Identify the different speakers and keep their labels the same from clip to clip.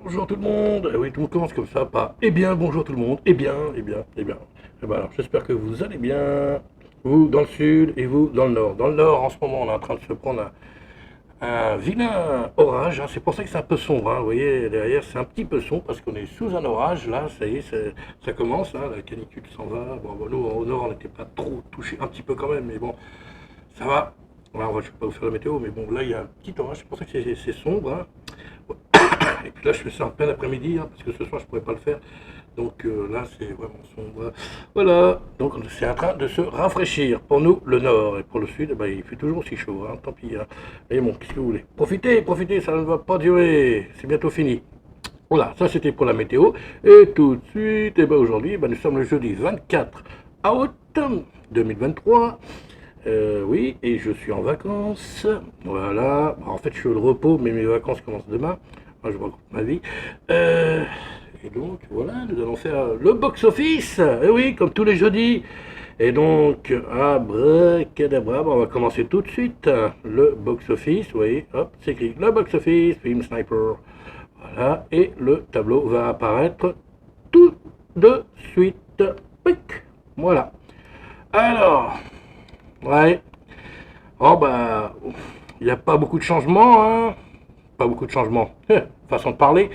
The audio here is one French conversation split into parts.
Speaker 1: bonjour tout le monde. Oui, tout le monde commence comme ça, pas eh bien, bonjour tout le monde. Eh bien, eh bien, eh bien. Eh ben alors, j'espère que vous allez bien. Vous dans le sud et vous dans le nord. Dans le nord, en ce moment, on est en train de se prendre un vilain orage, hein. C'est pour ça que c'est un peu sombre, hein. Vous voyez, derrière, c'est un petit peu sombre parce qu'on est sous un orage. Là, ça y est, ça commence, hein. La canicule s'en va. Bon, nous, au nord, on n'était pas trop touché, un petit peu quand même, mais bon, ça va. Alors, je ne vais pas vous faire la météo, mais bon, là, il y a un petit orage. C'est pour ça que c'est sombre, hein. Et puis là, je fais ça en plein après-midi, hein, parce que ce soir, je ne pourrais pas le faire. Donc là, c'est vraiment sombre. Voilà, donc c'est en train de se rafraîchir. Pour nous, le nord, et pour le sud, bah, il fait toujours aussi chaud, hein, tant pis, hein. Mais bon, qu'est-ce que vous voulez? Profitez, profitez, ça ne va pas durer. C'est bientôt fini. Voilà, ça c'était pour la météo. Et tout de suite, et ben aujourd'hui, nous sommes le jeudi 24 août 2023. Oui, et je suis en vacances. Voilà. En fait, je suis au repos, mais mes vacances commencent demain. Moi, je raconte ma vie. Et donc, voilà, nous allons faire le box-office. Et oui, comme tous les jeudis. Et donc, abracadabra, on va commencer tout de suite. Le box-office, oui, hop, c'est écrit. Le box-office, film sniper. Voilà, et le tableau va apparaître tout de suite. Pic. Voilà. Alors, ouais. Oh bah, il n'y a pas beaucoup de changements, hein. Pas beaucoup de changements. Façon de parler.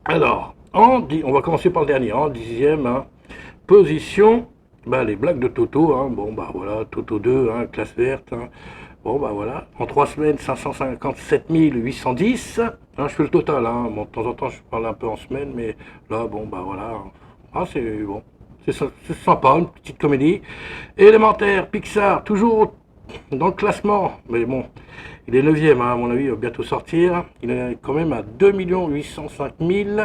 Speaker 1: Alors, on va commencer par le dernier. En dixième, hein, position, les blagues de Toto, hein. Bon bah voilà, Toto 2, hein, classe verte, hein. Bon bah voilà, en 3 semaines, 557 810. Hein, je fais le total, hein. Bon, de temps en temps, je parle un peu en semaine, mais là, bon bah voilà. Ah, c'est bon. C'est sympa, une petite comédie. Élémentaire, Pixar, toujours dans le classement, mais bon, il est neuvième, hein, à mon avis, il va bientôt sortir. Il est quand même à 2 805 000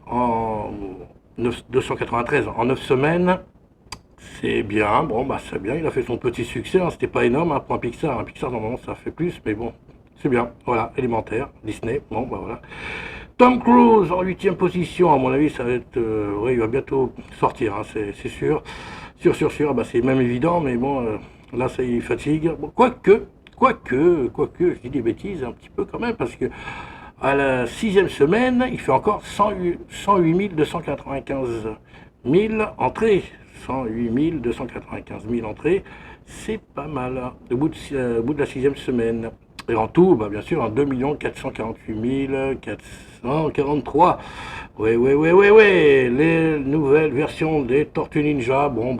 Speaker 1: en 293 en 9 semaines. C'est bien, bon, bah c'est bien, il a fait son petit succès, hein. C'était pas énorme, hein, pour un Pixar. Un Pixar, normalement, ça fait plus, mais bon, c'est bien. Voilà, élémentaire, Disney, bon, bah voilà. Tom Cruise en huitième position, à mon avis, ça va être, oui, il va bientôt sortir, hein, c'est sûr. Sûr, bah c'est même évident, mais bon, là, ça il fatigue. Bon, quoique, je dis des bêtises un petit peu quand même, parce que à la sixième semaine, il fait encore 108 295 000 entrées. 108 295 000 entrées, c'est pas mal, hein, au bout de la sixième semaine. Et en tout, bien sûr, en 2 448 443. Ouais, les nouvelles versions des Tortues Ninja, bon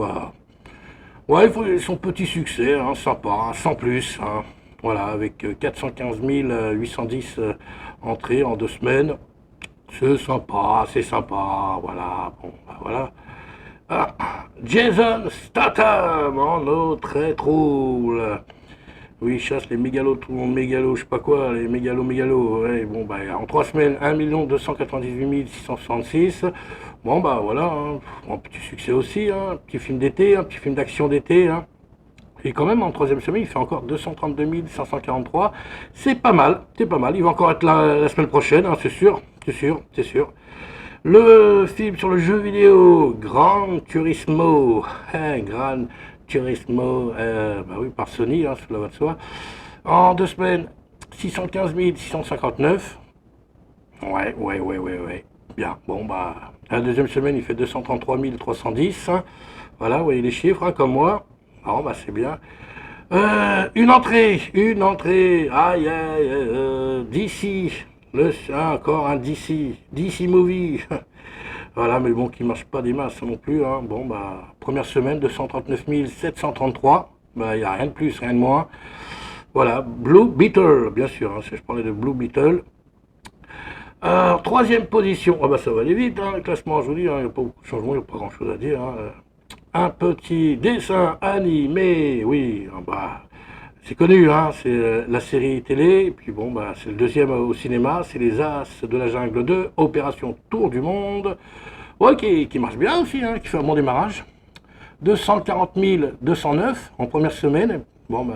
Speaker 1: ouais, il faut son petit succès, hein, sympa, hein, sans plus, hein. Voilà, avec 415 810 entrées en 2 semaines. C'est sympa, voilà, bon, voilà. Ah, Jason Statham en eau très drôle. Oui, il chasse les mégalos, je sais pas quoi, les mégalos. Ouais, bon, en 3 semaines, 1 298 666. Bon, voilà, hein, un petit succès aussi, hein, un petit film d'été, un petit film d'action d'été, hein. Et quand même, en troisième semaine, il fait encore 232 543. C'est pas mal, c'est pas mal. Il va encore être là la semaine prochaine, hein, c'est sûr. Le film sur le jeu vidéo, Gran Turismo, hein, Gran Turismo, oui, par Sony, hein, cela va de soi. En 2 semaines, 615 659. Ouais. Bien, bon, la deuxième semaine, il fait 233 310. Hein. Voilà, vous voyez les chiffres, hein, comme moi. Bon, c'est bien. Une entrée, d'ici, encore un DC Movie. Voilà, mais bon, qui marche pas des masses non plus, hein. Bon, première semaine, 239 733. Il n'y a rien de plus, rien de moins. Voilà, Blue Beetle, bien sûr, hein, je parlais de Blue Beetle. Alors, troisième position, ça va aller vite, hein, le classement, je vous dis, hein, il n'y a pas beaucoup de changements, il n'y a pas grand chose à dire, hein. Un petit dessin animé, oui, c'est connu, hein, c'est la série télé, et puis bon, c'est le deuxième au cinéma, c'est Les As de la Jungle 2, Opération Tour du Monde, ouais, qui marche bien aussi, hein, qui fait un bon démarrage. 240 209 en première semaine, bon,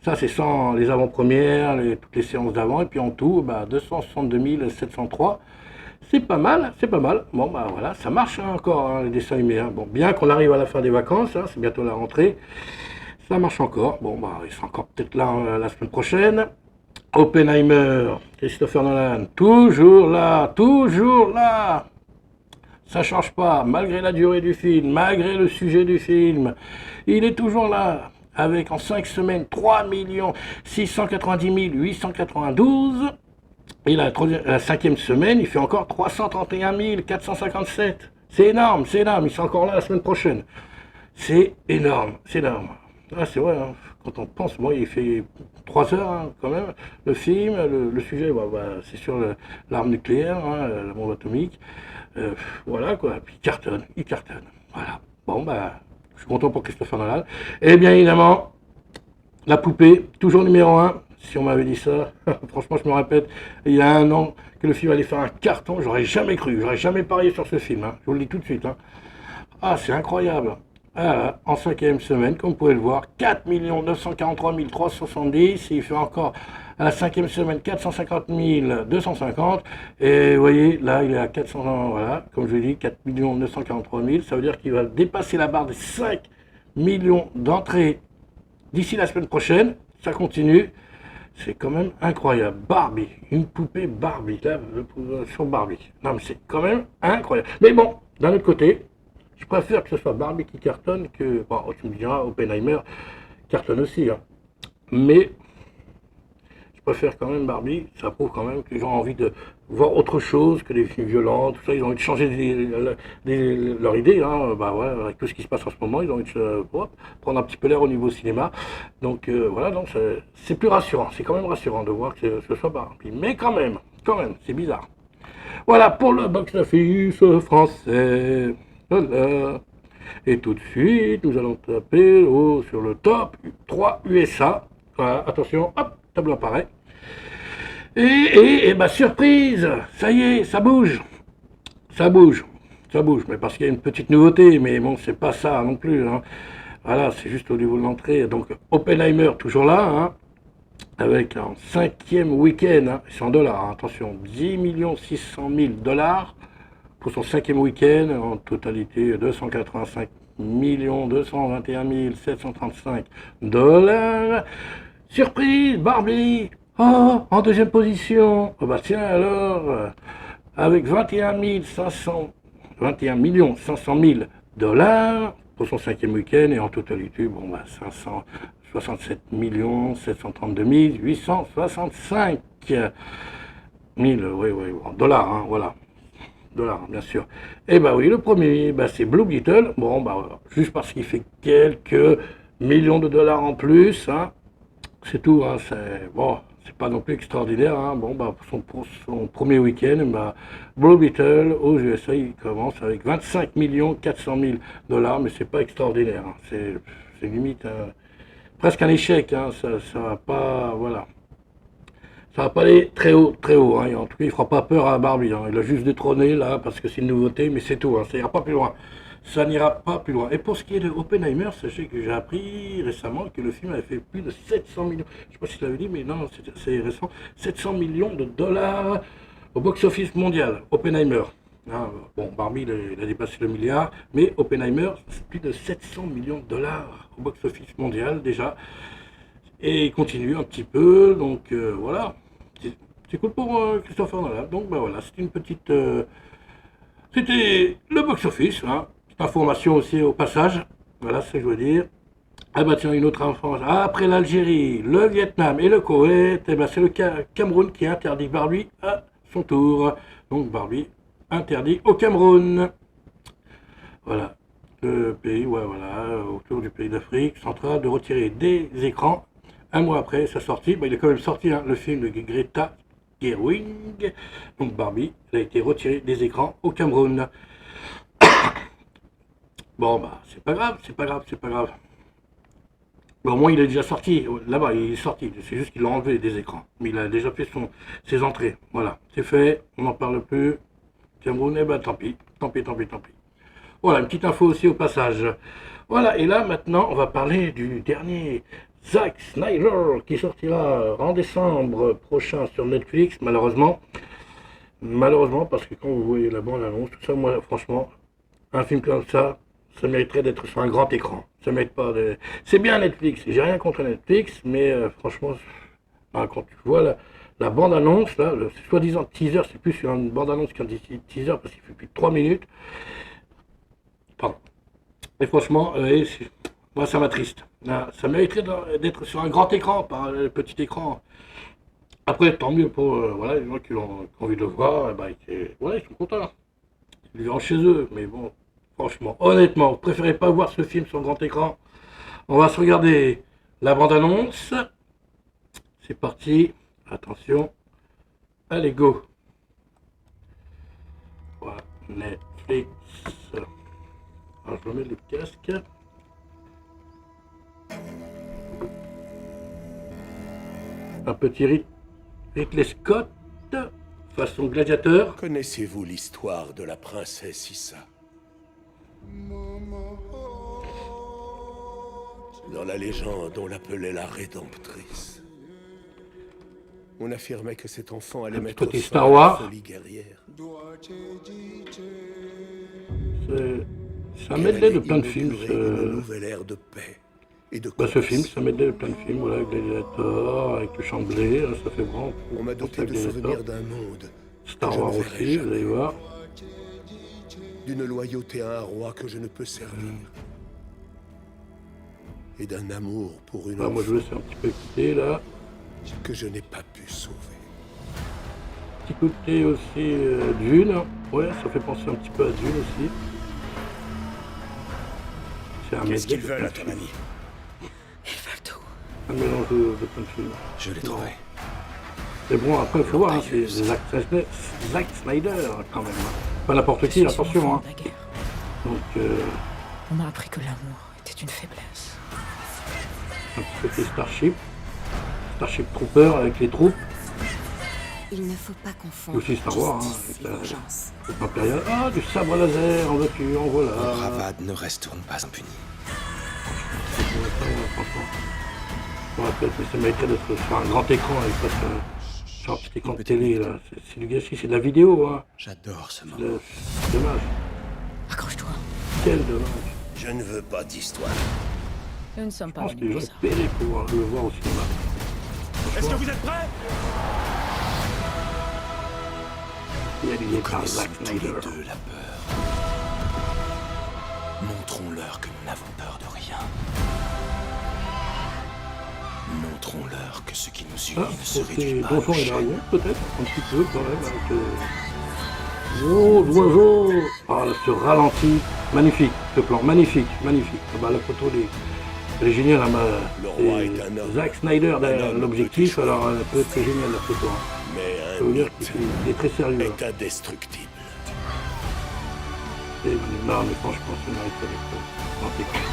Speaker 1: ça c'est sans les avant-premières, toutes les séances d'avant, et puis en tout, 262 703. C'est pas mal. Bon, voilà, ça marche, hein, encore, hein, les dessins animés, hein. Bon, bien qu'on arrive à la fin des vacances, hein, c'est bientôt la rentrée, ça marche encore. Bon, il sera encore peut-être là, la semaine prochaine. Oppenheimer, Christopher Nolan, toujours là, toujours là. Ça change pas, malgré la durée du film, malgré le sujet du film. Il est toujours là, avec en 5 semaines 3 690 892. Et la cinquième semaine, il fait encore 331 457. C'est énorme, c'est énorme. Il sera encore là la semaine prochaine. C'est énorme, c'est énorme. Ah, c'est vrai, hein. Quand on pense, bon, il fait 3 heures hein, quand même, le film, le sujet, c'est sur l'arme nucléaire, hein, la bombe atomique. Euh, voilà quoi, puis il cartonne, il cartonne. Voilà. Bon, je suis content pour Christopher Nolan. Et bien évidemment, la poupée, toujours numéro un. Si on m'avait dit ça, franchement, je me répète, il y a un an que le film allait faire un carton, j'aurais jamais cru, j'aurais jamais parié sur ce film. Hein. Je vous le dis tout de suite. Hein. Ah, c'est incroyable. Ah, en cinquième semaine, comme vous pouvez le voir, 4 943 370. Il fait encore à la cinquième semaine 450 250. Et vous voyez, là, il est à 400, voilà, comme je l'ai dit, 4 943 000. Ça veut dire qu'il va dépasser la barre des 5 millions d'entrées d'ici la semaine prochaine. Ça continue. C'est quand même incroyable. Barbie, une poupée Barbie, là, sur Barbie. Non, mais c'est quand même incroyable. Mais bon, d'un autre côté, je préfère que ce soit Barbie qui cartonne que. Bon, tu me diras, Oppenheimer cartonne aussi. Hein. Mais je préfère quand même Barbie. Ça prouve quand même que les gens ont envie de voir autre chose que des films violents, tout ça. Ils ont envie de changer leur idée. Hein. Ouais, avec tout ce qui se passe en ce moment, ils ont envie de prendre un petit peu l'air au niveau cinéma. Donc voilà, donc c'est plus rassurant. C'est quand même rassurant de voir que ce soit Barbie. Mais quand même, c'est bizarre. Voilà pour le box-office français. Voilà. Et tout de suite, nous allons taper sur le top 3 USA. Voilà, attention, hop, tableau apparaît. Et surprise, ça y est, ça bouge. Ça bouge. Ça bouge, mais parce qu'il y a une petite nouveauté, mais bon, c'est pas ça non plus. Hein. Voilà, c'est juste au niveau de l'entrée. Donc, Oppenheimer, toujours là, hein, avec un cinquième week-end, hein, c'est en dollars, hein, attention, 10 600 000 dollars pour son cinquième week-end, en totalité 285 221 735 dollars. Surprise, Barbie, oh, en deuxième position. Oh bah tiens alors, avec 21 500 000 dollars pour son cinquième week-end et en totalité, 567 732 865 dollars, hein, voilà. Dollars, bien sûr. Et oui, le premier, c'est Blue Beetle. Bon, juste parce qu'il fait quelques millions de dollars en plus, hein. C'est tout, hein. C'est pas non plus extraordinaire, hein. Bon, pour son premier week-end, Blue Beetle aux USA, il commence avec 25 400 000 dollars, mais c'est pas extraordinaire, hein. C'est limite presque un échec, hein. Ça va pas, voilà. Ça va pas aller très haut, hein. En tout cas, il fera pas peur à Barbie, hein. Il a juste détrôné là parce que c'est une nouveauté, mais c'est tout, hein. Ça ira pas plus loin. Ça n'ira pas plus loin. Et pour ce qui est de Oppenheimer, sachez que j'ai appris récemment que le film avait fait plus de 700 millions. Je sais pas si je l'avais dit, mais non, c'est récent. 700 millions de dollars au box-office mondial. Oppenheimer. Hein, bon, Barbie, il a dépassé le milliard, mais Oppenheimer, c'est plus de 700 millions de dollars au box-office mondial déjà. Et il continue un petit peu, donc voilà. C'est cool pour Christopher Nolan. Donc voilà, c'était une petite. C'était le box-office, hein. Petite information aussi au passage. Voilà ce que je veux dire. Ah tiens, une autre information. Après l'Algérie, le Vietnam et le Koweït, c'est le Cameroun qui interdit Barbie à son tour. Donc Barbie interdit au Cameroun. Voilà. Le pays, autour du pays d'Afrique centrale, de retirer des écrans. Un mois après sa sortie, il est quand même sorti, hein, le film de Greta Gerwig. Donc Barbie, elle a été retirée des écrans au Cameroun. Bon, c'est pas grave, c'est pas grave, c'est pas grave. Bon, au moins, il est déjà sorti. Là-bas, il est sorti. C'est juste qu'il l'a enlevé des écrans. Mais il a déjà fait ses entrées. Voilà, c'est fait. On n'en parle plus. Cameroun, tant pis. Tant pis. Voilà, une petite info aussi au passage. Voilà, et là, maintenant, on va parler du dernier Zack Snyder qui sortira en décembre prochain sur Netflix, malheureusement. Malheureusement, parce que quand vous voyez la bande-annonce, tout ça, moi, franchement, un film comme ça mériterait d'être sur un grand écran. Ça mérite pas de. C'est bien Netflix, j'ai rien contre Netflix, mais franchement, Hein, quand tu vois la bande-annonce, là, le soi-disant teaser, c'est plus une bande-annonce qu'un teaser parce qu'il fait plus de 3 minutes. Pardon. Et franchement, moi ça m'attriste. Hein, ça mériterait d'être sur un grand écran, pas un petit écran. Après, tant mieux pour voilà, les gens qui ont envie de le voir, voilà, ils sont contents. Ils le verront chez eux, mais bon, franchement, honnêtement, vous préférez pas voir ce film sur le grand écran. On va se regarder la bande-annonce. C'est parti. Attention. Allez, go. Voilà, Netflix. Alors, je remets le casque. Un petit Ridley Scott, façon gladiateur.
Speaker 2: Connaissez-vous l'histoire de la princesse Issa? Dans la légende, on l'appelait la Rédemptrice. On affirmait que cet enfant allait mettre
Speaker 1: côté
Speaker 2: fin
Speaker 1: Star
Speaker 2: à la
Speaker 1: Wars.
Speaker 2: folie guerrière.
Speaker 1: C'est un medley de plein de films.
Speaker 2: Une nouvelle ère de paix et de
Speaker 1: Ce film, c'est un medley de plein de films. Voilà, Gladiator, avec le Chamblay, ça fait vraiment.
Speaker 2: On m'a doté de souvenirs d'un monde.
Speaker 1: Star Wars aussi, vous allez voir.
Speaker 2: D'une loyauté à un roi que je ne peux servir. Et d'un amour pour une
Speaker 1: Moi, je vous laisse un petit peu écouter, là.
Speaker 2: que je n'ai pas pu sauver.
Speaker 1: Petit côté aussi Dune. Ouais, ça fait penser un petit peu à Dune aussi. C'est un
Speaker 2: Qu'est-ce
Speaker 1: medley
Speaker 2: qu'ils veulent, à ton avis?
Speaker 3: Ils veulent tout.
Speaker 1: Un mélange de plein de films.
Speaker 3: Je l'ai trouvé.
Speaker 1: Mais bon, après, il faut voir, hein, c'est Zack Snyder, quand même. Pas n'importe qui, attention. Hein. Donc,
Speaker 3: on m'a appris que l'amour était une faiblesse.
Speaker 1: Un petit côté Starship Trooper avec les troupes.
Speaker 4: Il ne faut pas confondre
Speaker 1: Aussi Star Wars,
Speaker 4: justice
Speaker 1: hein,
Speaker 4: et
Speaker 1: avec
Speaker 4: vengeance.
Speaker 1: la impériale. Ah, du sabre laser, en voiture, en voilà.
Speaker 3: La bravade ne resteront pas impunie.
Speaker 1: Franchement. Je me rappelle que ça mériterait d'être sur un grand écran avec sur un petit écran de télé, là. C'est du gâchis, c'est de la vidéo, hein.
Speaker 3: J'adore ce moment.
Speaker 1: C'est dommage.
Speaker 3: Accroche-toi.
Speaker 1: Quel dommage.
Speaker 2: Je ne veux pas d'histoire.
Speaker 3: Nous ne sommes
Speaker 1: Je
Speaker 3: pas
Speaker 1: pense que les
Speaker 3: venus
Speaker 1: gens
Speaker 3: pour ça.
Speaker 1: paient pour le voir au cinéma.
Speaker 2: Est-ce que vous êtes prêts?
Speaker 1: Réalisé par
Speaker 3: Connaissons
Speaker 1: Zack
Speaker 3: tous les
Speaker 1: Snyder.
Speaker 3: deux la peur. Montrons-leur que nous n'avons peur de rien. Montrons-leur que ce qui nous
Speaker 1: Ah,
Speaker 3: unit ne se
Speaker 1: c'est
Speaker 3: réduit pas à
Speaker 1: Donjon
Speaker 3: nos
Speaker 1: et
Speaker 3: chaînes.
Speaker 1: Dragon, peut-être, un petit peu quand même, avec oh, d'oiseaux. Ah, ce ralenti, magnifique, ce plan, magnifique. Ah, bah, la photo, elle est géniale, hein,
Speaker 2: Le roi est un homme.
Speaker 1: Zack Snyder derrière
Speaker 2: Un homme
Speaker 1: l'objectif,
Speaker 2: peut
Speaker 1: alors elle peut être géniale la photo. Hein.
Speaker 2: Mais
Speaker 1: Je
Speaker 2: un
Speaker 1: veux dire
Speaker 2: mythe
Speaker 1: qu'il est très sérieux. Hein.
Speaker 2: est indestructible.
Speaker 1: Non, mais franchement, c'est mérite avec grand écran.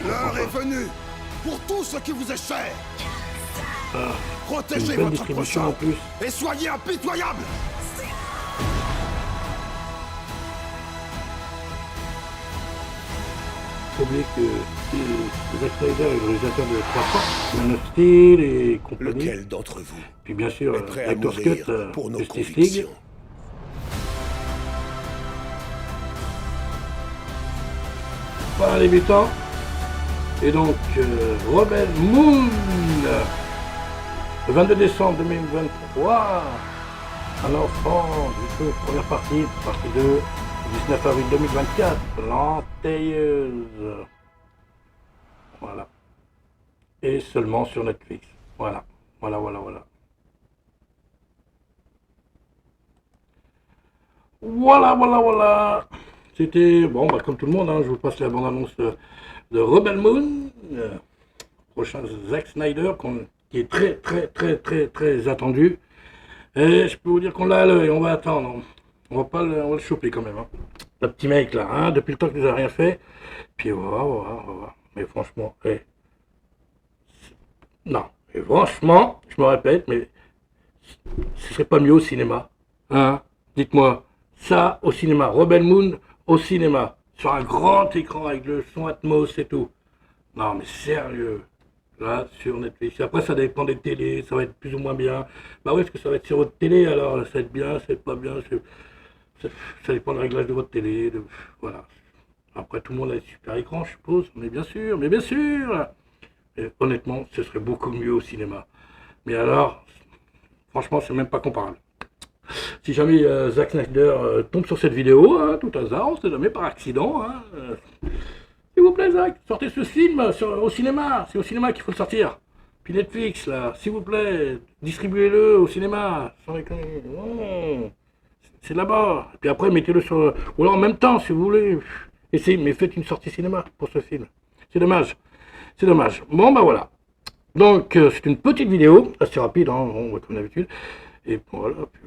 Speaker 5: L'heure est venue pour tout ce qui vous est cher.
Speaker 1: Une
Speaker 5: Protégez
Speaker 1: belle
Speaker 5: votre
Speaker 1: distribution en
Speaker 5: prochain
Speaker 1: plus.
Speaker 5: et soyez impitoyables.
Speaker 1: Faut oublier que Zack Snyder est le réalisateur de 300, Man of Steel et compagnie.
Speaker 2: Lequel d'entre vous
Speaker 1: Puis bien sûr,
Speaker 2: est prêt à
Speaker 1: Director's
Speaker 2: mourir
Speaker 1: Cut,
Speaker 2: pour nos
Speaker 1: Justice League.
Speaker 2: convictions?
Speaker 1: Voilà les butants. Et donc, Rebel Moon, le 22 décembre 2023. Un enfant, du coup, première partie 2, 19 avril 2024, l'entailleuse. Voilà. Et seulement sur Netflix. Voilà. Voilà. C'était, bon, bah, comme tout le monde, hein, je vous passe la bande-annonce de Rebel Moon, prochain Zack Snyder, qui est très attendu. Et je peux vous dire qu'on l'a à l'œil, on va attendre. On va le choper quand même. Hein. Le petit mec là, hein, depuis le temps qu'il nous a rien fait. Puis on va voir. Mais franchement, non. Et franchement, je me répète, mais ce serait pas mieux au cinéma. Hein? Dites-moi, ça au cinéma, Rebel Moon au cinéma, sur un grand écran avec le son Atmos et tout. Non mais sérieux. Là, sur Netflix. Après, ça dépend des télés, ça va être plus ou moins bien. Bah oui, parce que ça va être sur votre télé, alors ça va être bien, c'est pas bien, ça dépend du réglage de votre télé, voilà. Après, tout le monde a des super écrans, je suppose, mais bien sûr. Et honnêtement, ce serait beaucoup mieux au cinéma. Mais alors, franchement, c'est même pas comparable. Si jamais Zack Snyder tombe sur cette vidéo, hein, tout hasard, on sait jamais par accident, hein, s'il vous plaît, Zack, sortez ce film au cinéma. C'est au cinéma qu'il faut le sortir. Puis Netflix, là, s'il vous plaît, distribuez-le au cinéma. Sans déconner. Non, c'est là-bas. Et puis après, mettez-le sur... Ou alors en même temps, si vous voulez. Essayez, mais faites une sortie cinéma pour ce film. C'est dommage. C'est dommage. Bon, bah voilà. Donc, c'est une petite vidéo, assez rapide, hein, bon, comme d'habitude. Et voilà, puis,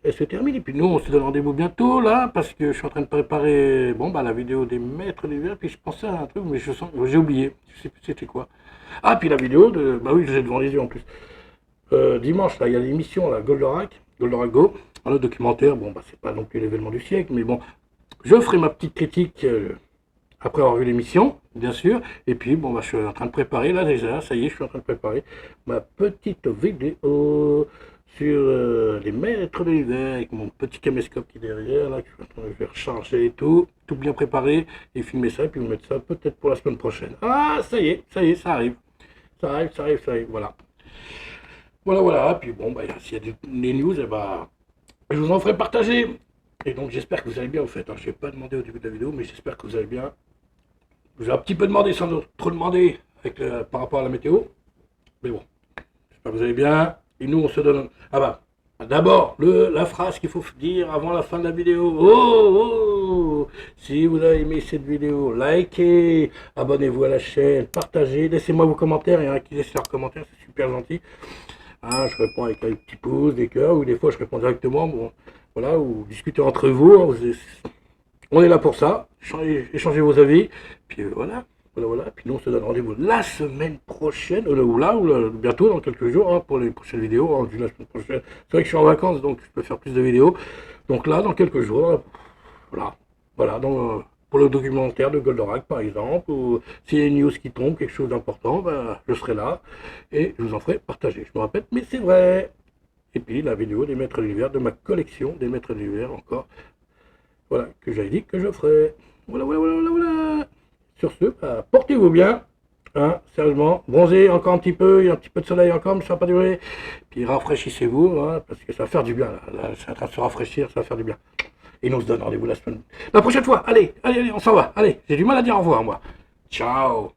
Speaker 1: elle se termine. Et puis nous, on se donne rendez-vous bientôt, là, parce que je suis en train de préparer, bon, bah, la vidéo des maîtres d'univers. Puis je pensais à un truc, mais j'ai oublié. Je sais plus c'était quoi. Ah, puis la vidéo de, bah oui, je l'ai devant les yeux en plus. Dimanche, là, il y a l'émission, là, Goldorak Go. Le documentaire, bon, bah, c'est pas non plus l'événement du siècle, mais bon, je ferai ma petite critique après avoir vu l'émission, bien sûr. Et puis, bon, bah, je suis en train de préparer, là, déjà, ça y est, je suis en train de préparer ma petite vidéo sur les maîtres de l'univers, avec mon petit caméscope qui est derrière, là, que je vais recharger et tout bien préparé, et filmer ça, et puis vous mettre ça peut-être pour la semaine prochaine. Ah, ça y est, ça arrive. Ça arrive, voilà. Voilà, puis bon, bah, s'il y a des news, eh bah, je vous en ferai partager. Et donc, j'espère que vous allez bien, en fait. Je n'ai pas demandé au début de la vidéo, mais j'espère que vous allez bien. Je vous ai un petit peu demandé, sans trop demander, par rapport à la météo. Mais bon, j'espère que vous allez bien. Et nous, on se donne... Ah bah, d'abord, la phrase qu'il faut dire avant la fin de la vidéo. Oh, si vous avez aimé cette vidéo, likez, abonnez-vous à la chaîne, partagez, laissez-moi vos commentaires. Il y en a qui laissent leurs commentaires, c'est super gentil. Hein, je réponds avec un petit pouce, des cœurs, ou des fois je réponds directement. Bon, voilà, ou discutez entre vous. Hein, on est là pour ça. Échangez vos avis. Puis voilà. Puis nous, on se donne rendez-vous la semaine prochaine, ou bientôt, dans quelques jours, hein, pour les prochaines vidéos. Hein, la semaine prochaine. C'est vrai que je suis en vacances, donc je peux faire plus de vidéos. Donc là, dans quelques jours, voilà. Donc, pour le documentaire de Goldorak, par exemple, ou s'il y a une news qui tombe, quelque chose d'important, ben, je serai là et je vous en ferai partager. Je me répète, mais c'est vrai. Et puis la vidéo des maîtres de l'univers, de ma collection des maîtres de l'univers encore. Voilà, que j'avais dit que je ferai. Voilà. Sur ce, bah, portez-vous bien, hein, sérieusement. Bronzez encore un petit peu, il y a un petit peu de soleil encore, mais ça va pas durer. Puis rafraîchissez-vous, hein, parce que ça va faire du bien, là c'est en train de se rafraîchir, ça va faire du bien. Et nous on se donne rendez-vous la prochaine fois. Allez, on s'en va. Allez, j'ai du mal à dire au revoir, moi. Ciao.